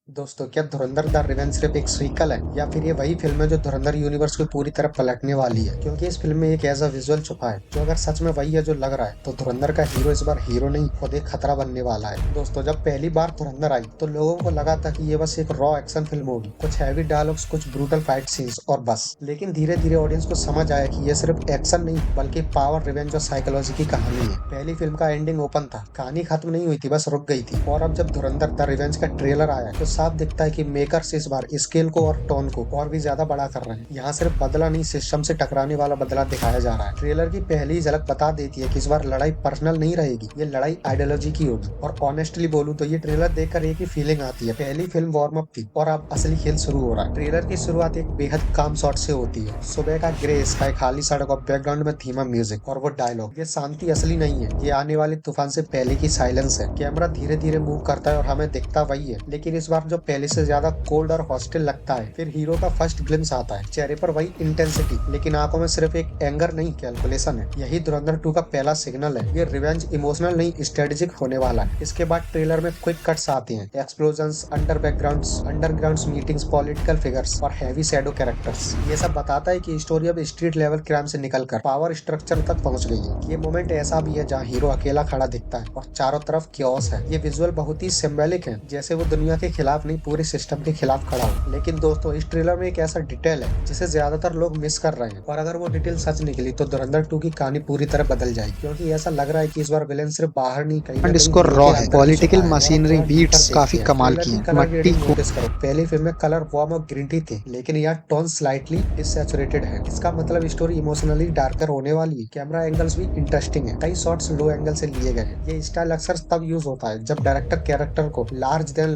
दोस्तों, क्या धुरंधर the revenge सिर्फ एक सीक्वल है या फिर ये वही फिल्म है जो धुरंधर यूनिवर्स को पूरी तरह पलटने वाली है? क्योंकि इस फिल्म में एक ऐसा विजुअल छुपा है जो अगर सच में वही है जो लग रहा है, तो धुरंधर का हीरो इस बार हीरो नहीं खुद एक खतरा बनने वाला है। दोस्तों, जब पहली बार धुरंधर आई तो लोगों को लगा था कि ये बस एक रॉ एक्शन फिल्म होगी, कुछ हैवी डायलॉग्स, कुछ ब्रूटल फाइट सीन्स और बस। लेकिन धीरे धीरे ऑडियंस को समझ आया कि ये सिर्फ एक्शन नहीं बल्कि पावर, रिवेंज और साइकोलॉजी की कहानी है। पहली फिल्म का एंडिंग ओपन था, कहानी खत्म नहीं हुई थी, बस रुक गई थी। और अब जब धुरंधर द रिवेंज का ट्रेलर आया तो साफ दिखता है कि मेकर्स इस बार स्केल को और टोन को और भी ज्यादा बड़ा कर रहे हैं। यहाँ सिर्फ बदला नहीं, सिस्टम से टकराने वाला बदला दिखाया जा रहा है। ट्रेलर की पहली झलक बता देती है कि इस बार लड़ाई पर्सनल नहीं रहेगी, ये लड़ाई आइडियोलॉजी की होगी। और ऑनेस्टली बोलूं तो ये ट्रेलर देखकर एक ही फीलिंग आती है, पहली फिल्म वार्म अप थी और अब असली खेल शुरू हो रहा है। ट्रेलर की शुरुआत एक बेहद काम शॉट से होती है, सुबह का ग्रे स्काई, खाली सड़क और बैकग्राउंड में धीमा म्यूजिक और वो डायलॉग। ये शांति असली नहीं है, ये आने वाले तूफान से पहले की साइलेंस है। कैमरा धीरे धीरे मूव करता है और हमें दिखता वही है, लेकिन इस बार जो पहले से ज्यादा कोल्ड और हॉस्टिल लगता है। फिर हीरो का फर्स्ट ग्लिम्स आता है, चेहरे पर वही इंटेंसिटी, लेकिन आंखों में सिर्फ एक एंगर नहीं, कैलकुलेशन है। यही धुरंधर 2 का पहला सिग्नल है। ये रिवेंज इमोशनल नहीं, स्ट्रेटेजिक होने वाला है। इसके बाद ट्रेलर में क्विक कट्स आते हैं, एक्सप्लोजंस, अंडरग्राउंड मीटिंग्स, पॉलिटिकल फिगर्स और हैवी शैडो कैरेक्टर्स। ये सब बताता है कि स्टोरी अब स्ट्रीट लेवल क्राइम से निकलकर पावर स्ट्रक्चर तक पहुंच गई है। ये मोमेंट ऐसा भी है जहाँ हीरो अकेला खड़ा दिखता है और चारों तरफ क्योस है। ये विजुअल बहुत ही सिंबॉलिक है, जैसे वो दुनिया के खिलाफ नहीं, पूरे सिस्टम के खिलाफ खड़ा हो। लेकिन दोस्तों, इस ट्रेलर में एक ऐसा डिटेल है जिसे ज्यादातर लोग मिस कर रहे हैं, और अगर वो डिटेल सच निकली तो धुरंधर 2 की कहानी पूरी तरह बदल जाएगी। क्योंकि ऐसा लग रहा है कि इस बार विलेन सिर्फ बाहर नहीं, कहीं ना एंड कहीं इसको दिल रॉ के है, अंदर भी पॉलिटिकल छुपा है। और अब मशीनरी थोड़ा डीपर बीट्स देखते काफी हैं। कमाल ट्रेलर की की है। कलर मट्टी ग्रेडिंग को नोटिस करो, पहली फिल्म में कलर वार्म और ग्रीन थे, लेकिन यहाँ टोन स्लाइटली डिसैचुरेटेड है। इसका मतलब स्टोरी इमोशनली डार्कर होने वाली है। कैमरा एंगल्स भी इंटरेस्टिंग है, कई शॉट्स लो एंगल से लिए गए हैं। ये स्टाइल अक्सर तब यूज होता है जब डायरेक्टर कैरेक्टर को लार्जर देन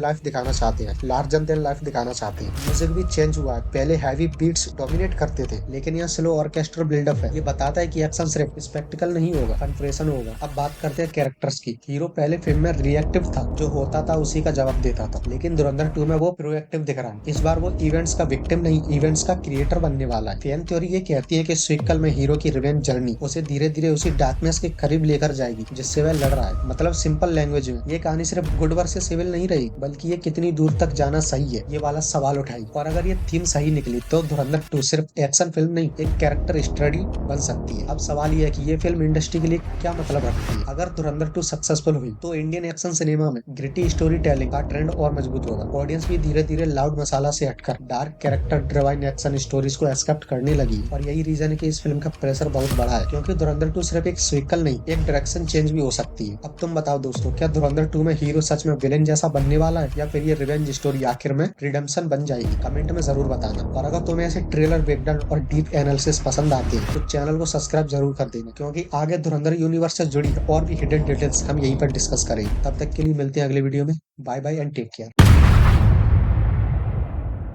लाइफ दिखाना चाहते हैं। म्यूजिक भी चेंज हुआ है, पहले हैवी बीट्स डोमिनेट करते थे, लेकिन यहाँ स्लो ऑर्केस्ट्रल बिल्डअप है। ये बताता है कि एक्शन सिर्फ स्पेक्टिकल नहीं होगा, कन्फ्रेशन होगा। अब बात करते हैं कैरेक्टर्स की। हीरो पहले फिल्म में रिएक्टिव था, जो होता था उसी का जवाब देता था, लेकिन धुरंधर 2 में वो प्रोएक्टिव दिख रहा है। इस बार वो इवेंट्स का विक्टिम नहीं, इवेंट्स का क्रिएटर बनने वाला है। फैन थ्योरी ये कहती है कि सीक्वल में हीरो की रिवेंज जर्नी उसे धीरे धीरे उसी डार्कनेस के करीब लेकर जाएगी जिससे वह लड़ रहा है। मतलब सिंपल लैंग्वेज में ये कहानी सिर्फ गुड वर्सेस सिविल नहीं रही, बल्कि ये कितनी दूर तक जाना सही है, ये वाला सवाल उठाई। और अगर ये थीम सही निकली तो धुरंधर 2 सिर्फ एक्शन फिल्म नहीं, एक कैरेक्टर स्टडी बन सकती है। अब सवाल ये है कि ये फिल्म इंडस्ट्री के लिए क्या मतलब रखती है। अगर धुरंधर 2 सक्सेसफुल हुई तो इंडियन एक्शन सिनेमा में ग्रिटी स्टोरी टेलिंग का ट्रेंड और मजबूत होगा। ऑडियंस भी धीरे धीरे लाउड मसाला से हटकर dark character driven action stories को एक्सेप्ट करने लगी। और यही रीजन है कि इस फिल्म का प्रेशर बहुत बड़ा है, क्योंकि धुरंधर 2 सिर्फ एक सीक्वल नहीं, एक डायरेक्शन चेंज भी हो सकती है। अब तुम बताओ दोस्तों, क्या धुरंधर 2 में हीरो सच में विलेन जैसा बनने वाला है, या फिर ये रिवेंज स्टोरी आखिर में रिडेम्पशन बन जाएगी? कमेंट में जरूर बताना। और अगर तुम्हें ऐसे ट्रेलर, ब्रेकडाउन और डीप एनालिसिस पसंद आते हैं तो चैनल को सब्सक्राइब जरूर कर देना, क्योंकि आगे धुरंधर यूनिवर्स से जुड़ी और भी हिडन डिटेल्स हम यहीं पर डिस्कस करेंगे। तब तक के लिए मिलते हैं अगले वीडियो में। Bye bye and take care.